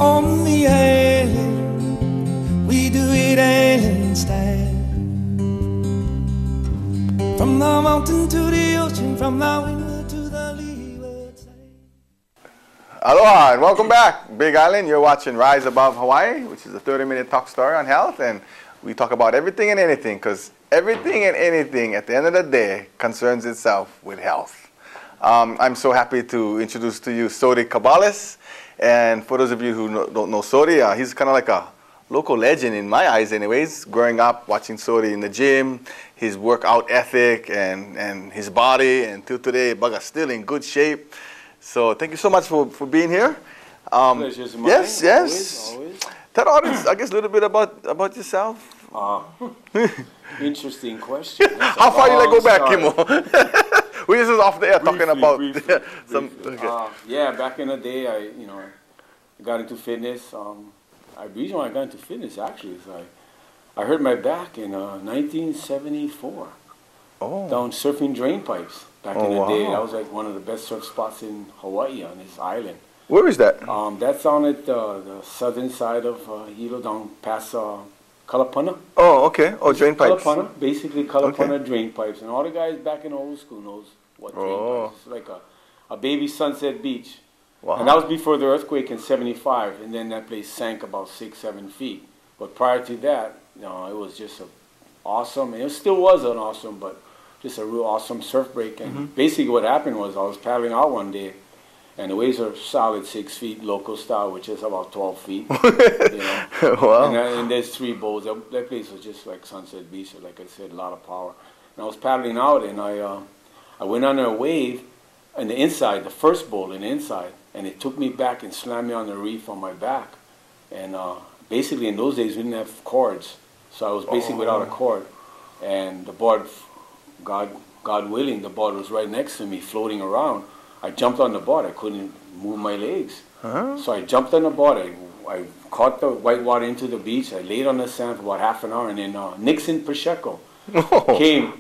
on the island, we do it island style. From the mountain to the ocean, from the windward to the leeward side. Aloha and welcome back. Big Island, you're watching Rise Above Hawaii, which is a 30-minute talk story on health, and we talk about everything and anything, because everything and anything at the end of the day concerns itself with health. I'm so happy to introduce to you Sodi Kabalis. And for those of you who don't know Sodi, he's kind of like a local legend in my eyes anyways. Growing up, watching Sodi in the gym, his workout ethic and his body, and till today, Bugger's still in good shape. So thank you so much for being here. Pleasure's mine. Yes. Always. Tell the audience, I guess, a little bit about yourself. Interesting question. How far you go back, Kimo? We just was off the air talking about some. Okay. Yeah, back in the day, I got into fitness. The reason why I got into fitness actually is I hurt my back in 1974. Oh. Down surfing drain pipes back in the day. That was like one of the best surf spots in Hawaii on this island. Where is that? That's down at the southern side of Hilo, down past Kalapana. Oh, okay. Oh, drain pipes. Kalapana, basically Kalapana drain pipes. And all the guys back in the old school knows what drain pipes. It's like a baby Sunset Beach. Wow. And that was before the earthquake in '75. And then that place sank about 6-7 feet. But prior to that, it was just awesome. And it still was an awesome, but just a real awesome surf break. And basically what happened was I was paddling out one day. And the waves are solid 6 feet, local style, which is about 12 feet. Wow. And there's 3 bowls. That place was just like Sunset Beach, like I said, a lot of power. And I was paddling out, and I went under a wave on the inside, the first bowl in the inside, and it took me back and slammed me on the reef on my back. And basically in those days we didn't have cords, so I was basically without a cord. And the board, God willing, the board was right next to me, floating around. I jumped on the board. I couldn't move my legs. So I jumped on the board. I caught the white water into the beach. I laid on the sand for about half an hour, and then Nixon Pacheco came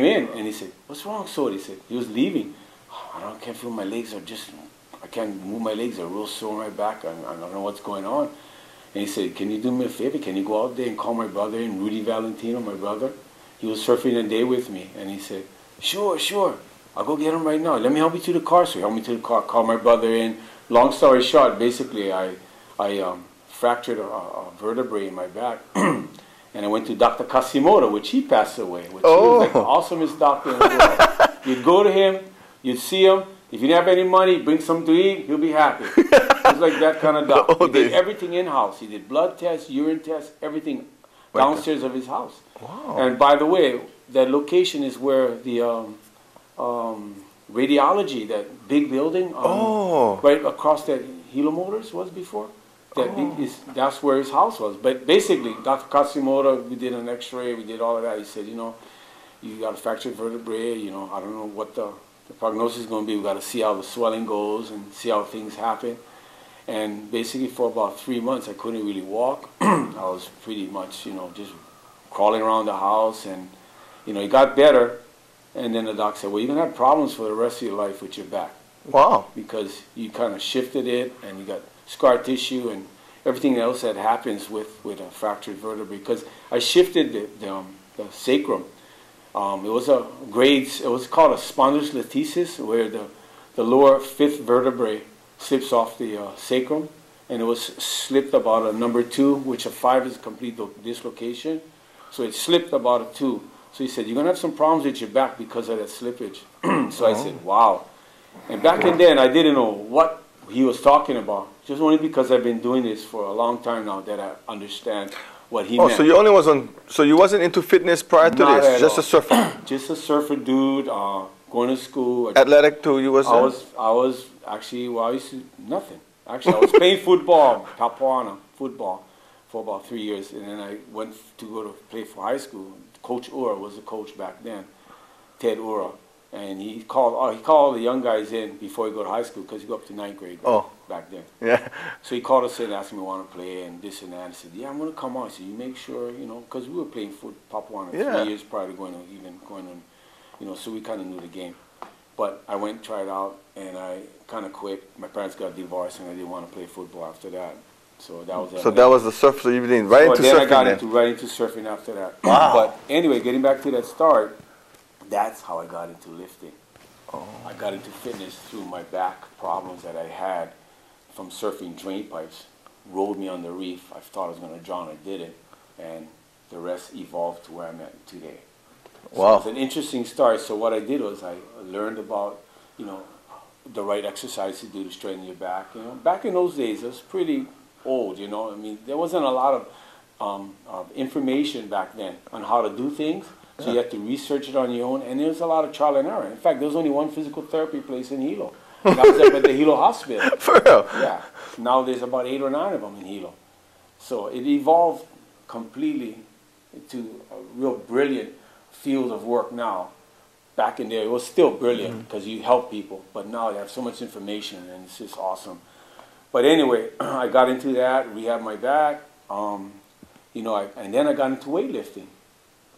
in, and he said, "What's wrong, Sodi?" He said, he was leaving. I can't feel my legs. I can't move my legs. They're real sore on my back. I don't know what's going on. And he said, "Can you do me a favor? Can you go out there and call my brother in, Rudy Valentino, my brother? He was surfing a day with me." And he said, Sure. I'll go get him right now. Let me help you to the car." So he helped me to the car, called my brother in. Long story short, basically I fractured a vertebrae in my back. And I went to Dr. Kasimoto, which he passed away, which he was like the awesomest doctor in the world. You'd go to him, you'd see him. If you didn't have any money, bring something to eat, he'll be happy. He was like that kind of doctor. He did everything in-house. He did blood tests, urine tests, everything downstairs of his house. Wow. And by the way, that location is where the radiology, that big building, right across that Hilo Motors was before. That's where his house was. But basically, Dr. Kasimoto, we did an X-ray, we did all of that. He said, you got a fractured vertebrae. I don't know what the prognosis is going to be. We got to see how the swelling goes and see how things happen. And basically, for about 3 months, I couldn't really walk. I was pretty much, just crawling around the house, and it got better. And then the doc said, well, you're going to have problems for the rest of your life with your back. Wow. Because you kind of shifted it, and you got scar tissue and everything else that happens with a fractured vertebrae. Because I shifted the sacrum. It was called a spondylolisthesis, where the lower 5th vertebrae slips off the sacrum. And it was slipped about a number 2, which a 5 is complete dislocation. So it slipped about a 2. So he said, you're going to have some problems with your back because of that slippage. So I said, wow. And back then, I didn't know what he was talking about. Just only because I've been doing this for a long time now that I understand what he meant. So you you wasn't into fitness prior to this? Just a surfer? Just a surfer dude, going to school. Athletic too, you was? I was actually, I used to, nothing. Actually, I was playing football, Papuana football, for about 3 years. And then I went to go to play for high school. Coach Ura was the coach back then, Ted Ura, and he called all the young guys in before he go to high school, because he go up to 9th grade back then. Yeah. So he called us in, asked me if we want to play and this and that. I said, yeah, I'm going to come on. I said, you make sure, because we were playing Papuana 3 years prior to going on, so we kind of knew the game. But I went, tried out, and I kind of quit. My parents got divorced, and I didn't want to play football after that. So that was So that was the surf. So you did right into then surfing. I got Then. right into surfing after that. Wow. But anyway, getting back to that start, that's how I got into lifting. Oh. I got into fitness through my back problems that I had from surfing drain pipes. Rolled me on the reef. I thought I was going to drown. I didn't. And the rest evolved to where I'm at today. So Wow. it's an interesting start. So what I did was I learned about, you know, the right exercise to do to straighten your back. You know, back in those days, it was pretty old. You know, I mean, there wasn't a lot of information back then on how to do things. So you had to research it on your own, and there was a lot of trial and error. In fact, there was only one physical therapy place in Hilo. And that was up at the Hilo Hospital. For real. Yeah. Now there's about 8 or 9 of them in Hilo. So it evolved completely into a real brilliant field of work now. Back in there, it was still brilliant because you help people, but now you have so much information, and it's just awesome. But anyway, I got into that, rehabbed my back, you know, and then I got into weightlifting.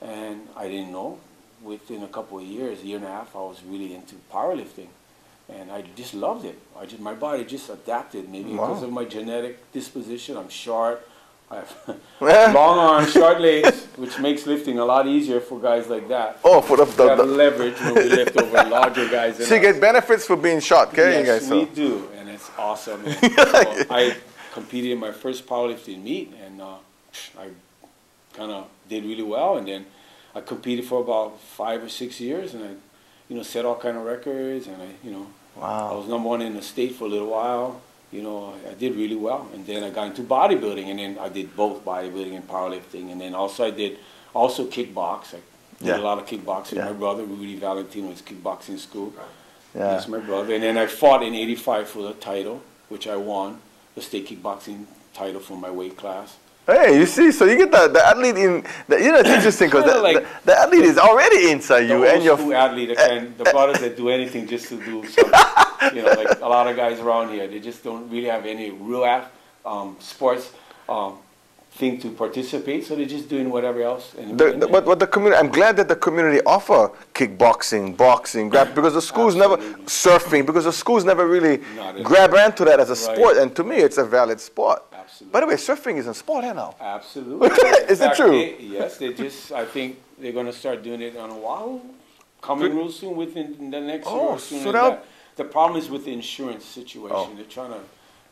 And I didn't know. Within a couple of years, a year and a half, I was really into powerlifting. And I just loved it. My body just adapted, maybe because of my genetic disposition. I'm short. I have long arms, short legs, which makes lifting a lot easier for guys like that. Oh, for we have leverage when we lift over larger guys. So you get benefits for being short, okay? Yes, you guys, we do, and it's awesome. And, so I competed in my first powerlifting meet, and I kind of did really well. And then I competed for about 5 or 6 years, and I, you know, set all kind of records, and I was #1 in the state for a little while. You know, I did really well, and then I got into bodybuilding, and then I did both bodybuilding and powerlifting, and then also I did kickbox. I did a lot of kickboxing. My brother, Rudy Valentino, was kickboxing school. That's my brother. And then I fought in '85 for the title, which I won, the state kickboxing title for my weight class. Hey, you see, so you get the athlete in, you know, it's interesting because the athlete is already inside you. And your athlete, the brothers that do anything just to do something. You know, like a lot of guys around here, they just don't really have any real sports thing to participate, so they're just doing whatever else. But the community, I'm glad that the community offer kickboxing, boxing, because the schools never, surfing, because the schools never really grab onto that as a sport, and to me it's a valid sport. Absolutely. By the way, surfing is a sport now. Absolutely. Is it true? Yes, I think they're going to start doing it on Oahu, coming real soon, within the next year or soon as that. The problem is with the insurance situation. They're trying to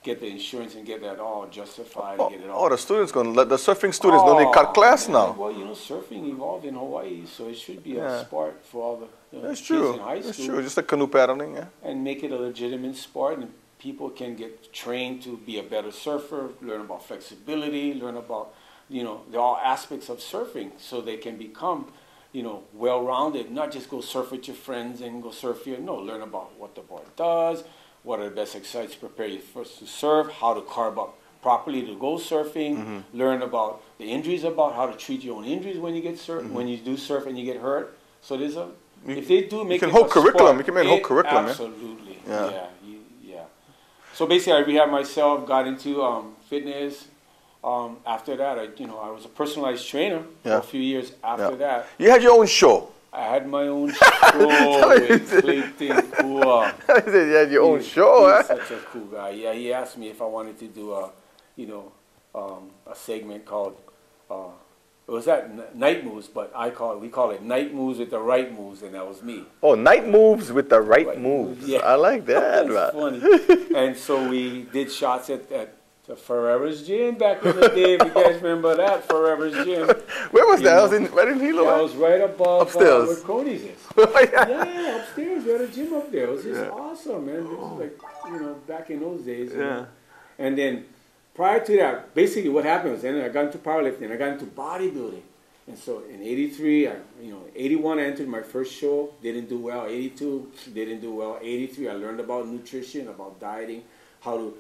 get the insurance and get that all justified. And get it all. The students the surfing students don't need cut class now. Well, you know, surfing evolved in Hawaii, so it should be a sport for all the That's kids true. in high school. That's true. Just like canoe paddling, and make it a legitimate sport, and people can get trained to be a better surfer, learn about flexibility, learn about, you know, all aspects of surfing, so they can become, you know, well-rounded, not just go surf with your friends and go surf here. No, learn about what the board does, what are the best exercises to prepare you first to surf, how to carve up properly to go surfing, learn about the injuries, about how to treat your own injuries when you get when you do surf and you get hurt. So there's if they do make it a sport, you can make a whole curriculum. Absolutely, yeah. So basically, I rehabbed myself, got into fitness. After that, I was a personalized trainer for a few years after that. You had your own show. I had my own show with Clayton Kua. You had your own show, He's such a cool guy. Yeah, he asked me if I wanted to do a segment called, it was at Night Moves, but we call it Night Moves with the Right Moves, and that was me. Oh, Night Moves with the Right Moves. Yeah. I like that. That's funny. And so we did shots at the Forever's Gym back in the day. If you guys remember that, Forever's Gym. Where was that? I was right in Hilo. I was right above upstairs. Where Cody's is. Yeah, upstairs. We had a gym up there. It was just awesome, man. It was like, back in those days. You know? And then prior to that, basically what happened was then I got into powerlifting. I got into bodybuilding. And so in 83, 81 I entered my first show, didn't do well. 82, didn't do well. 83, I learned about nutrition, about dieting, how to,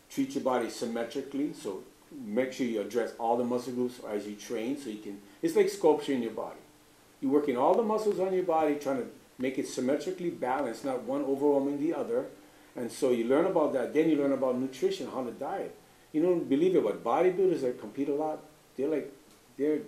treat your body symmetrically. So make sure you address all the muscle groups as you train, so you can, it's like sculpture in your body. You're working all the muscles on your body, trying to make it symmetrically balanced, not one overwhelming the other. And so you learn about that. Then you learn about nutrition, how to diet. You don't believe it, but bodybuilders that compete a lot, they're very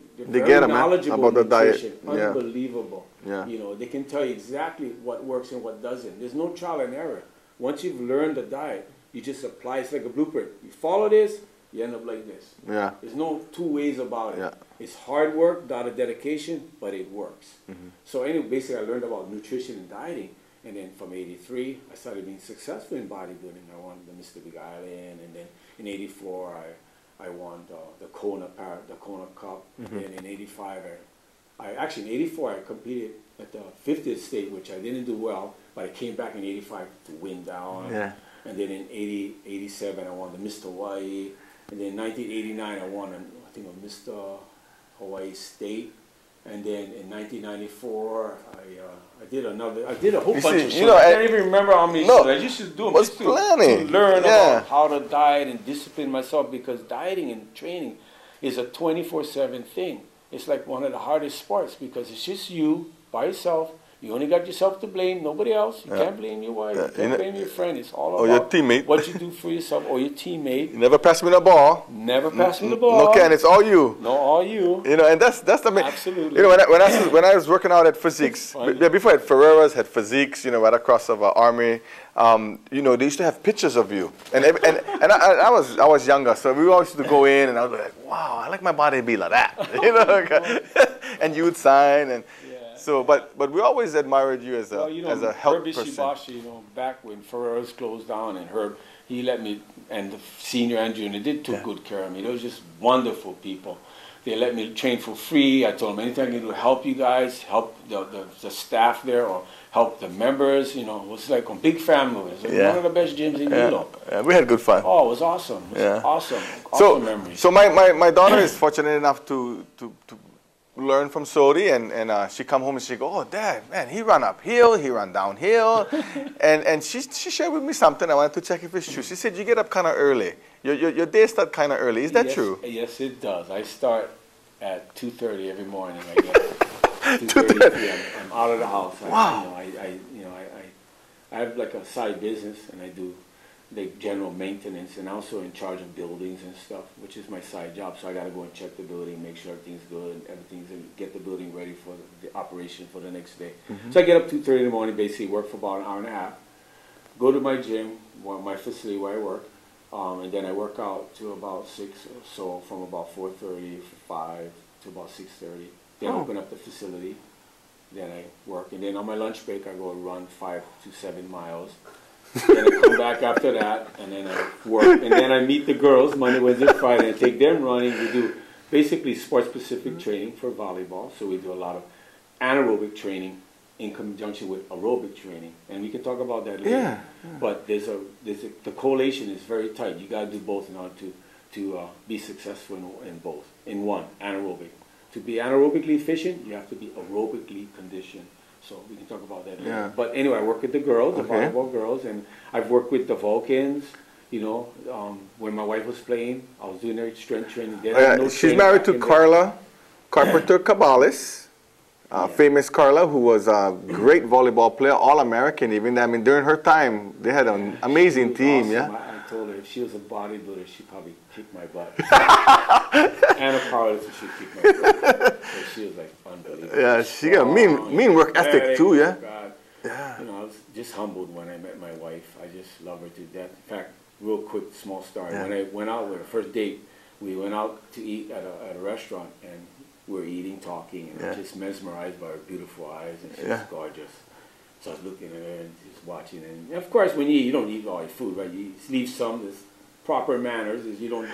knowledgeable about the diet. Unbelievable. Yeah. They can tell you exactly what works and what doesn't. There's no trial and error. Once you've learned the diet, You just apply. It's like a blueprint. You follow this, you end up like this. Yeah. There's no two ways about it. Yeah. It's hard work, a lot of dedication, but it works. Mm-hmm. So anyway, basically I learned about nutrition and dieting. And then from 83, I started being successful in bodybuilding. I won the Mr. Big Island. And then in 84, I won the Kona Cup. Mm-hmm. And then in 85, actually in 84, I competed at the 50th state, which I didn't do well, but I came back in 85 to win down. Yeah. And then in 87, I won the Mr. Hawaii. And then in 1989, I won, I think, a Mr. Hawaii State. And then in 1994, I did a whole bunch of shows. I can't even remember how many shows. I used to do them just to learn about how to diet and discipline myself, because dieting and training is a 24/7 thing. It's like one of the hardest sports because it's just you by yourself. You only got yourself to blame, nobody else. You can't blame your wife, you can't blame your friend. It's all about your teammate. What you do for yourself or your teammate. You never pass me the ball. Never pass me the ball. No, Ken, it's all you. No, all you. You know, and that's the main. Absolutely. You know, when I was working out at Physiques, before I had Ferreras, had Physiques, you know, right across of Army. You know, they used to have pictures of you, and I was younger, so we always used to go in, and I was like, wow, I like my body to be like that, you know, and you would sign and. So, but we always admired you as a health person. Ishibashi, you know, back when Ferreras closed down, and Herb, he let me, and the senior and junior, they took good care of me. They were just wonderful people. They let me train for free. I told them anything I can do to help you guys, help the staff there, or help the members. You know, it was like a big family. It was like one of the best gyms in Europe. Yeah, we had good fun. Oh, it was awesome. It was awesome. So, memories. So my daughter is fortunate enough to learn from Sodi, and she come home and she go, oh, Dad, man, he run uphill, he run downhill, and she shared with me something. I wanted to check if it's true. She said you get up kind of early. Your day start kind of early. Is that true? Yes, it does. I start at 2:30 every morning. I get up 2:30 p.m. I'm out of the house. Wow. I have like a side business, and I do like general maintenance, and also in charge of buildings and stuff, which is my side job. So I got to go and check the building, make sure everything's good, get the building ready for the operation for the next day. Mm-hmm. So I get up 2:30 in the morning, basically work for about an hour and a half, go to my gym, my facility where I work, and then I work out to about 6 or so, from about 4:30, 5 to about 6:30. Then open up the facility, then I work, and then on my lunch break I go run 5 to 7 miles. Then I come back after that, and then I work, and then I meet the girls Monday, Wednesday, Friday, and I take them running. We do basically sports-specific training for volleyball, so we do a lot of anaerobic training in conjunction with aerobic training, and we can talk about that later. Yeah. But the correlation is very tight. You got to do both in order to be successful in both. In one, anaerobic. To be anaerobically efficient, you have to be aerobically conditioned. So we can talk about that later. Yeah. But anyway, I work with the girls, the volleyball girls, and I've worked with the Vulcans. You know, when my wife was playing, I was doing their strength training. She's married to Carla Carpenter Kabalis, famous Carla, who was a great volleyball player, All-American even. I mean, during her time, they had an amazing team, awesome. I told her if she was a bodybuilder, she'd probably kick my butt. And a powerlifter, she'd kick my butt. So she was like unbelievable. Yeah, she got mean work ethic too, yeah? God. Yeah. You know, I was just humbled when I met my wife. I just love her to death. In fact, real quick, small story. Yeah. When I went out with her, first date, we went out to eat at a restaurant, and we were eating, talking, and I was just mesmerized by her beautiful eyes, and she was gorgeous. So I was looking at her and just watching. And of course, when you eat, you don't eat all your food, right? You leave some. There's proper manners. Is you don't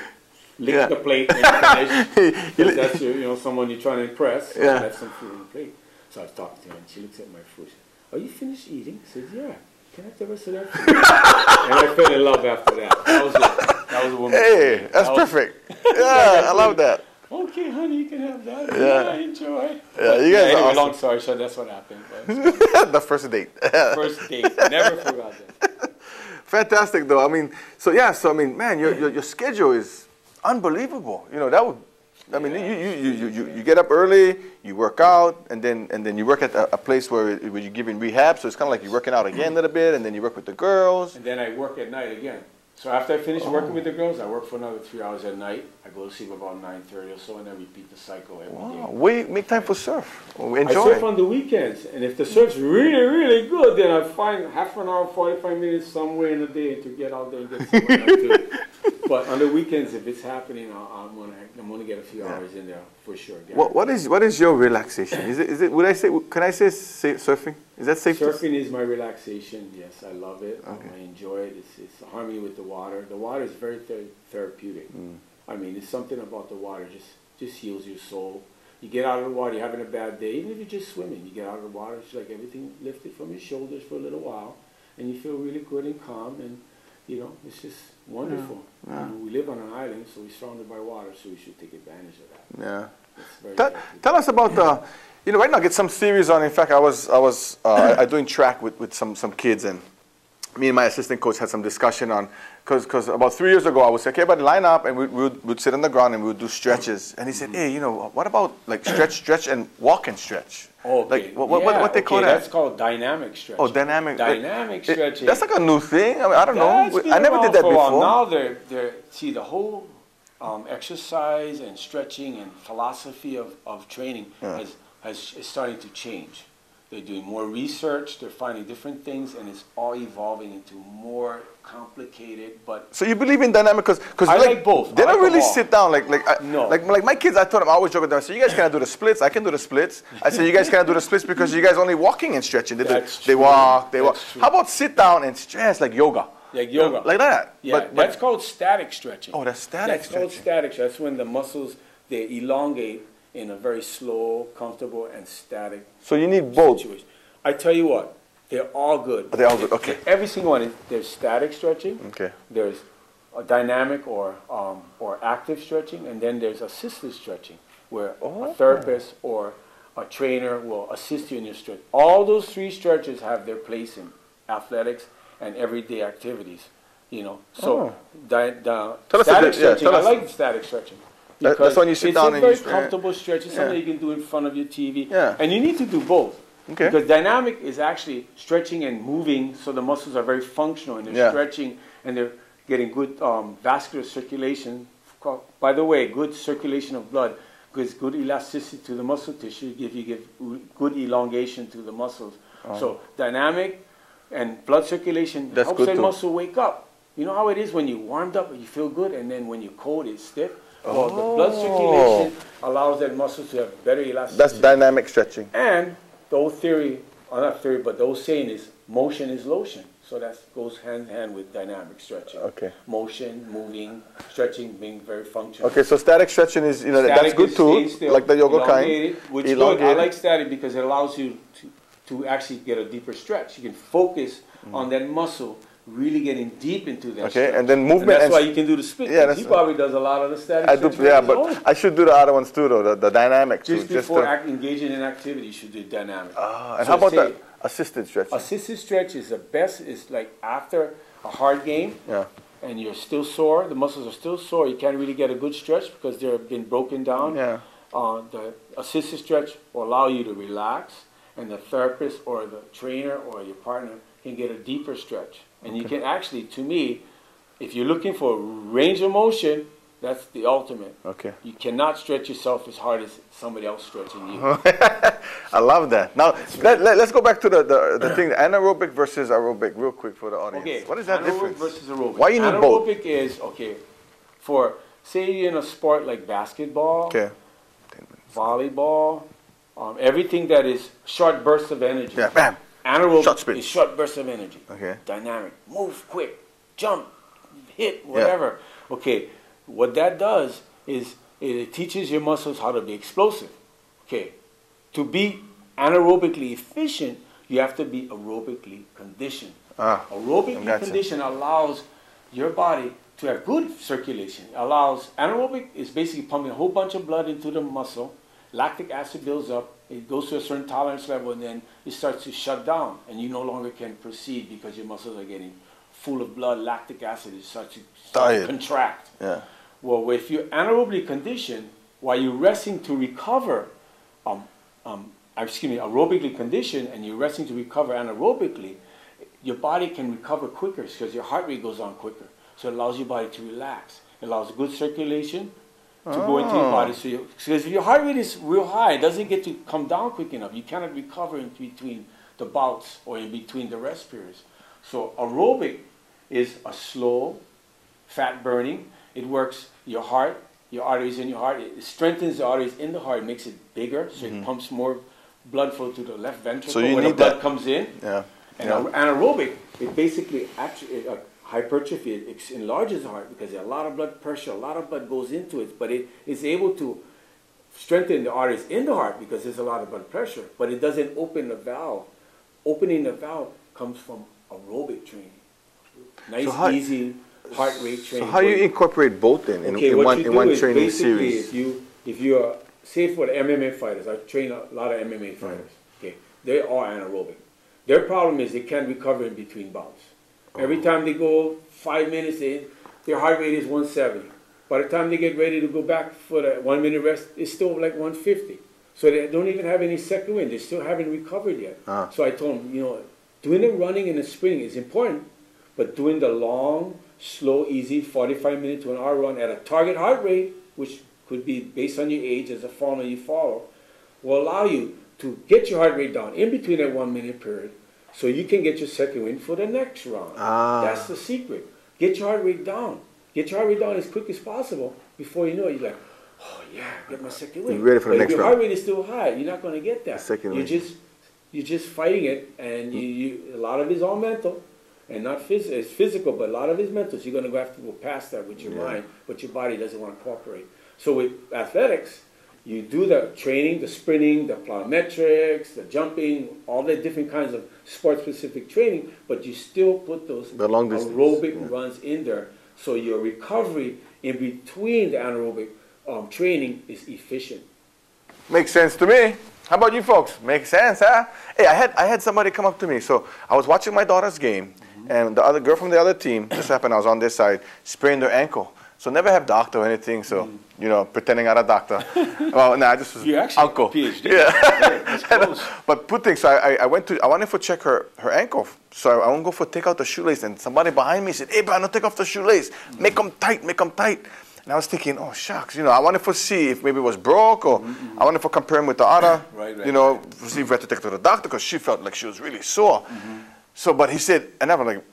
lick the plate when you finish. That's someone you're trying to impress. So left some food on the plate. So I was talking to her, and she looks at my food. She said, "Are you finished eating?" I said, "Yeah. Can I have the rest of that food?" And I fell in love after that. That was a woman. Hey, that's perfect. Yeah, I love that. Okay, honey, you can have that. Yeah, enjoy. Yeah, you guys are awesome. Long story short, that's what happened. The first date. First date. Never forgot that. Fantastic, though. I mean, man, your schedule is unbelievable. You know, that would. I mean, you get up early, you work out, and then you work at a place where you're giving rehab. So it's kind of like you're working out again a little bit, and then you work with the girls. And then I work at night again. So after I finish working with the girls, I work for another 3 hours at night. I go to sleep about 9:30 or so, and I repeat the cycle every day. We make time for surf. We I enjoy. surf on the weekends, and if the surf's really, really good, then I find half an hour, 45 minutes somewhere in the day to get out there and get some activity. But on the weekends, if it's happening, I'm gonna get a few hours in there for sure. What is your relaxation? Is it? Would I say? Can I say surfing? Is that safe? Surfing is my relaxation. Yes, I love it. Okay. I enjoy it. It's harmony with the water. The water is very therapeutic. I mean, it's something about the water just heals your soul. You get out of the water, you're having a bad day, even if you're just swimming, you get out of the water, it's like everything lifted from your shoulders for a little while, and you feel really good and calm, and you know, it's just wonderful. Yeah. We live on an island, so we're surrounded by water, so we should take advantage of that. Yeah. Tell us about you know, right now I get some theories on. In fact, I was doing track with some kids, and me and my assistant coach had some discussion on, because about 3 years ago I would say, okay, but line up, and we'd sit on the ground and we would do stretches. And he said, hey, you know, what about like stretch and walk and stretch? Okay. Like what they call that? That's called dynamic stretching. Oh, dynamic. Stretching. That's like a new thing. I mean, I don't know. I never did that before. Now see the whole exercise and stretching and philosophy of training is starting to change. They're doing more research, they're finding different things, and it's all evolving into more complicated, but... So you believe in dynamic, because I like both. They don't really sit down, like my kids, I told them, I always joke with them, I said, you guys cannot do the splits, I can do the splits. I said, you guys cannot do the splits because you guys only walking and stretching. They walk. How about sit down and stretch, like yoga? Like yoga. Like that. Yeah, that's called static stretching. Oh, that's static stretching. That's called static stretching. That's when the muscles, they elongate in a very slow, comfortable, and static. So you need both. Situation. I tell you what, they're all good. They're all good. Okay. Every single one. There's static stretching. Okay. There's a dynamic or active stretching, and then there's assisted stretching, where a therapist or a trainer will assist you in your stretch. All those three stretches have their place in athletics and everyday activities. You know. So static stretching. I like static stretching. That's when you sit down and it's a very comfortable stretch. It's something you can do in front of your TV. Yeah. And you need to do both. Okay. Because dynamic is actually stretching and moving, so the muscles are very functional, and they're stretching, and they're getting good vascular circulation. By the way, good circulation of blood gives good elasticity to the muscle tissue, give good elongation to the muscles. So dynamic and blood circulation helps that muscle wake up. You know how it is when you warmed up and you feel good, and then when you're cold, it's stiff? Well, the blood circulation allows that muscle to have better elasticity. That's dynamic stretching. And the old theory, not theory, but the old saying is motion is lotion. So that goes hand in hand with dynamic stretching. Okay. Motion, moving, stretching, being very functional. Okay, so static stretching is, you know, that's good too, like the yoga kind. Which is good. I like static because it allows you to actually get a deeper stretch. You can focus on that muscle, really getting deep into that stretch. And then movement. And that's why you can do the split. Yeah, he probably does a lot of the static stretching. Yeah, but I should do the other ones too, though, the dynamic too. Just before engaging in activity, you should do dynamic. And how about the assisted stretching? Assisted stretch is the best. It's like after a hard game, and you're still sore, the muscles are still sore, you can't really get a good stretch because they've been broken down. The assisted stretch will allow you to relax, and the therapist or the trainer or your partner can get a deeper stretch. And you can actually, to me, if you're looking for range of motion, that's the ultimate. Okay. You cannot stretch yourself as hard as somebody else stretching you. I love that. Now, let's go back to the thing, anaerobic versus aerobic, real quick for the audience. Okay. What is that difference? Anaerobic versus aerobic. Why you need both? Anaerobic is, for, say you're in a sport like basketball, volleyball, everything that is short bursts of energy. Yeah, bam. Anaerobic is short bursts of energy. Okay. Dynamic. Move quick. Jump. Hit. Whatever. Yeah. Okay. What that does is it teaches your muscles how to be explosive. Okay. To be anaerobically efficient, you have to be aerobically conditioned. Aerobically conditioned allows your body to have good circulation. Anaerobic is basically pumping a whole bunch of blood into the muscle. Lactic acid builds up. It goes to a certain tolerance level, and then it starts to shut down, and you no longer can proceed because your muscles are getting full of blood. Lactic acid starts to contract. Yeah. Well, if you're anaerobically conditioned, while you're resting to recover, aerobically conditioned, and you're resting to recover anaerobically, your body can recover quicker because your heart rate goes on quicker. So it allows your body to relax. It allows good circulation to go into your body. So because if your heart rate is real high, it doesn't get to come down quick enough. You cannot recover in between the bouts or in between the rest periods. So aerobic is a slow fat burning. It works your heart, your arteries in your heart. It strengthens the arteries in the heart, makes it bigger, so it pumps more blood flow to the left ventricle So you where need the blood that. comes in. Yeah. And anaerobic, it basically hypertrophy. It enlarges the heart because a lot of blood pressure, a lot of blood goes into it, but it is able to strengthen the arteries in the heart because there's a lot of blood pressure, but it doesn't open the valve. Opening the valve comes from aerobic training. Nice, easy heart rate training. So how you incorporate both then in one training series? If you are, say for the MMA fighters, I train a lot of MMA fighters. Okay, they are anaerobic. Their problem is they can't recover in between bouts. Every time they go 5 minutes in, their heart rate is 170. By the time they get ready to go back for the 1 minute rest, it's still like 150. So they don't even have any second wind. They still haven't recovered yet. So I told them, doing the running and the sprinting is important, but doing the long, slow, easy 45 minute to an hour run at a target heart rate, which could be based on your age as a formula you follow, will allow you to get your heart rate down in between that 1 minute period so you can get your second wind for the next round. That's the secret. Get your heart rate down. Get your heart rate down as quick as possible. Before you know it, you're like, oh yeah, get my second wind. You're ready for the next round. If your round. heart rate is still high, you're not going to get that. You're just fighting it, and a lot of it is all mental. And not physical, it's physical, but a lot of it is mental. So you're going to have to go past that with your mind, but your body doesn't want to cooperate. So with athletics, you do the training, the sprinting, the plyometrics, the jumping, all the different kinds of sport-specific training, but you still put those aerobic runs in there. So your recovery in between the anaerobic training is efficient. Makes sense to me. How about you folks? Makes sense, huh? Hey, I had somebody come up to me. So I was watching my daughter's game, and the other girl from the other team, just happened I was on this side, sprained her ankle. So never have doctor or anything, so, pretending I'm a doctor. Well, I just was You're actually uncle. a PhD. Yeah. But put things, so I wanted to check her ankle. So I won't go for take out the shoelace, and somebody behind me said, hey, Brian, don't take off the shoelace. Make them tight, make them tight. And I was thinking, oh, shucks, I wanted to see if maybe it was broke, or I wanted to compare him with the other, to see if we had to take her to the doctor, because she felt like she was really sore. So, but he said, and I was like,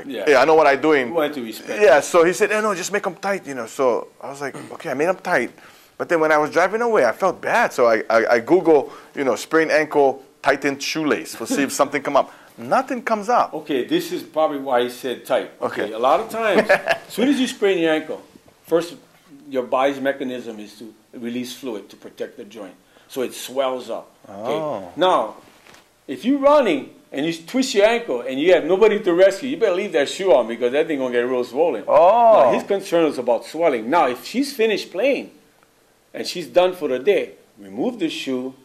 yeah, I know what I'm doing. You want to respect. Yeah, so he said, no, just make them tight, So I was like, okay, I made them tight. But then when I was driving away, I felt bad. So I Google, sprained ankle, tightened shoelace, to see if something come up. Nothing comes up. Okay, this is probably why he said tight. Okay. A lot of times, as soon as you sprain your ankle, first, your body's mechanism is to release fluid to protect the joint. So it swells up. Okay? Now, if you're running and you twist your ankle and you have nobody to rescue, you better leave that shoe on because that thing going to get real swollen. Now, his concern is about swelling. Now, if she's finished playing and she's done for the day, remove the shoe,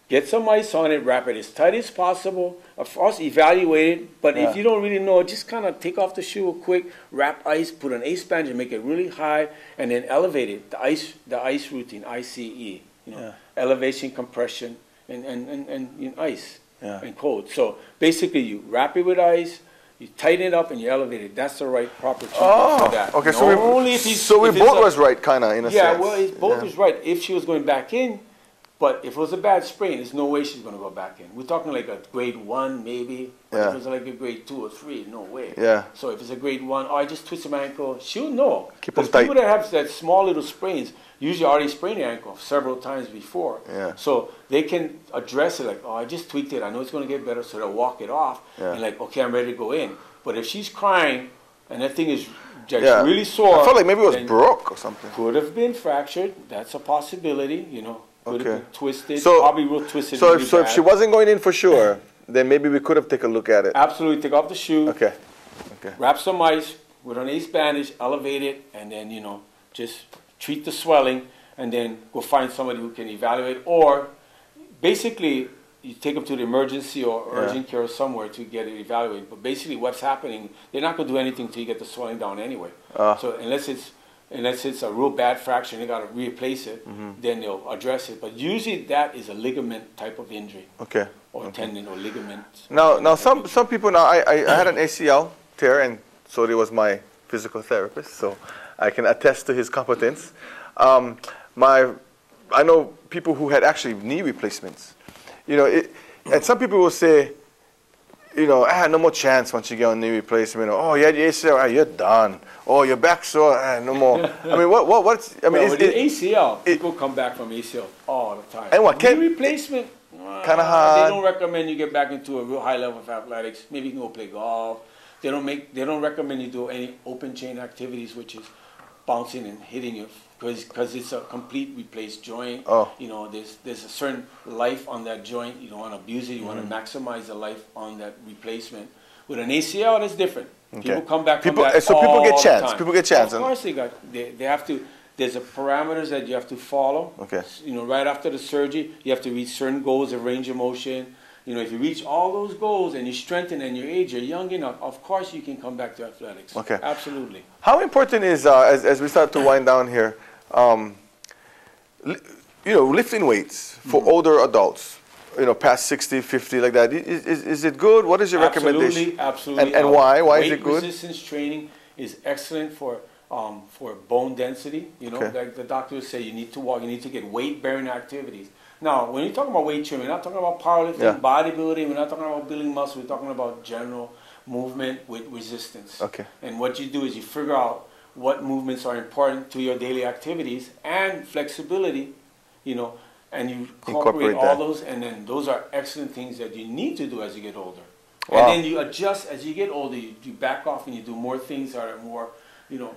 get some ice on it, wrap it as tight as possible. Of course, evaluate it. But if you don't really know, just kind of take off the shoe quick, wrap ice, put an ace band and make it really high, and then elevate it. The ice routine, ICE. Elevation, compression, and ice and cold. So basically, you wrap it with ice, you tighten it up, and you elevate it. That's the right proper treatment for that. Okay, so we both was right, kind of, in a sense. Yeah, well, both was right. If she was going back in, but if it was a bad sprain, there's no way she's going to go back in. We're talking like a grade 1, maybe. But if it was like a grade 2 or 3, no way. Yeah. So if it's a grade 1, I just twisted my ankle, she'll know. Keep them tight. People that have that small little sprains usually already sprained their ankle several times before. Yeah. So they can address it like, I just tweaked it. I know it's going to get better, so they'll walk it off. And like, okay, I'm ready to go in. But if she's crying and that thing is really sore. I felt like maybe it was broke or something. Could have been fractured. That's a possibility, Could have been twisted, probably real twisted. So if she wasn't going in for sure, then maybe we could have taken a look at it. Absolutely, take off the shoe. Okay. Wrap some ice with an ace bandage, elevate it, and then just treat the swelling, and then go find somebody who can evaluate. Or basically, you take them to the emergency or urgent care or somewhere to get it evaluated. But basically, what's happening? They're not going to do anything until you get the swelling down anyway. So unless it's a real bad fracture and they got to replace it, then they'll address it. But usually that is a ligament type of injury. Okay. Or tendon or ligament. Now some people, I had an ACL tear, and Sodi was my physical therapist, so I can attest to his competence. I know people who had actually knee replacements. You know, and some people will say, you know, no more chance once you get on knee replacement. Or, oh, you had your ACL, you're done. Oh, your back sore, no more. I mean, what's, I mean, with the ACL, people come back from ACL all the time. And what, knee replacement, kind of hard. They don't recommend you get back into a real high level of athletics. Maybe you can go play golf. They don't recommend you do any open chain activities, which is bouncing and hitting you, because it's a complete replaced joint. Oh. You know, there's a certain life on that joint. You don't want to abuse it. You want to maximize the life on that replacement. With an ACL, that's different. Okay. People come back from that so people all get the chance. time. People get chance. Of course, they have to. There's a parameters that you have to follow. Okay. You know, right after the surgery, you have to reach certain goals of range of motion. You know, if you reach all those goals and you strengthen and your age, you're young enough, of course you can come back to athletics. Okay. Absolutely. How important is, as we start to wind down here, you know, lifting weights for older adults, you know, past 60, 50, like that? Is it good? What is your recommendation? Absolutely. And why? Why is it good? Weight resistance training is excellent for bone density. You know, Okay. like the doctors say, you need to walk, you need to get weight-bearing activities. Now, when you're talking about weight training, we're not talking about powerlifting, bodybuilding, we're not talking about building muscle, we're talking about general movement with resistance. Okay. And what you do is you figure out what movements are important to your daily activities and flexibility, you know, and you incorporate all those, and then those are excellent things that you need to do as you get older. Wow. And then you adjust as you get older, you back off and you do more things that are more, you know,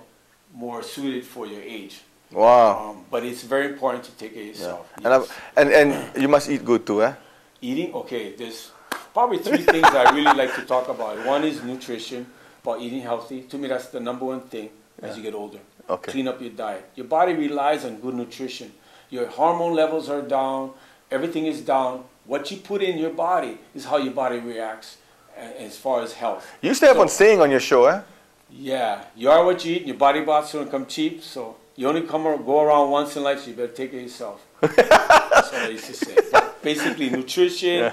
more suited for your age. Wow. But it's very important to take care of yourself. Yeah. Yes. And you must eat good too, eh? Eating, okay, there's probably three things I really like to talk about. One is nutrition, about eating healthy. To me, that's the number one thing as you get older. Okay. Clean up your diet. Your body relies on good nutrition. Your hormone levels are down. Everything is down. What you put in your body is how your body reacts as far as health. You used to have one saying on your show, eh? Yeah. You are what you eat, and your body bots don't come cheap, so you only go around once in life, so you better take care of yourself. That's what I used to say. But basically, nutrition,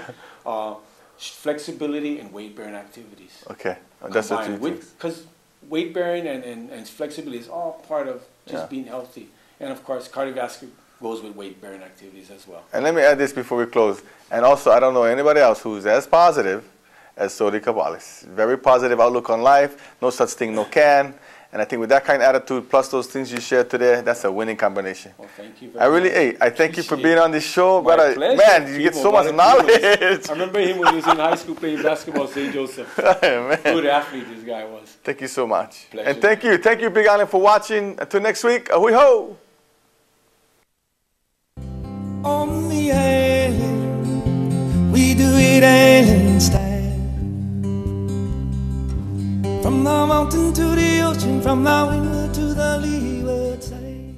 flexibility, and weight-bearing activities. Okay. That's the two things. Because weight-bearing and flexibility is all part of just being healthy. And, of course, cardiovascular goes with weight-bearing activities as well. And let me add this before we close. And also, I don't know anybody else who's as positive as Sodi Kabalis. Very positive outlook on life. No such thing, no can. And I think with that kind of attitude, plus those things you shared today, that's a winning combination. Well, thank you very much. I thank you for being on this show. My pleasure. Man, you get so much knowledge. I remember him when he was in high school playing basketball at St. Joseph. Man. Good athlete this guy was. Thank you so much. Pleasure. And thank you, Big Island, for watching. Until next week, ahoy ho! On the island, we do it island style. From the mountain to the ocean, from the windward to the leeward side.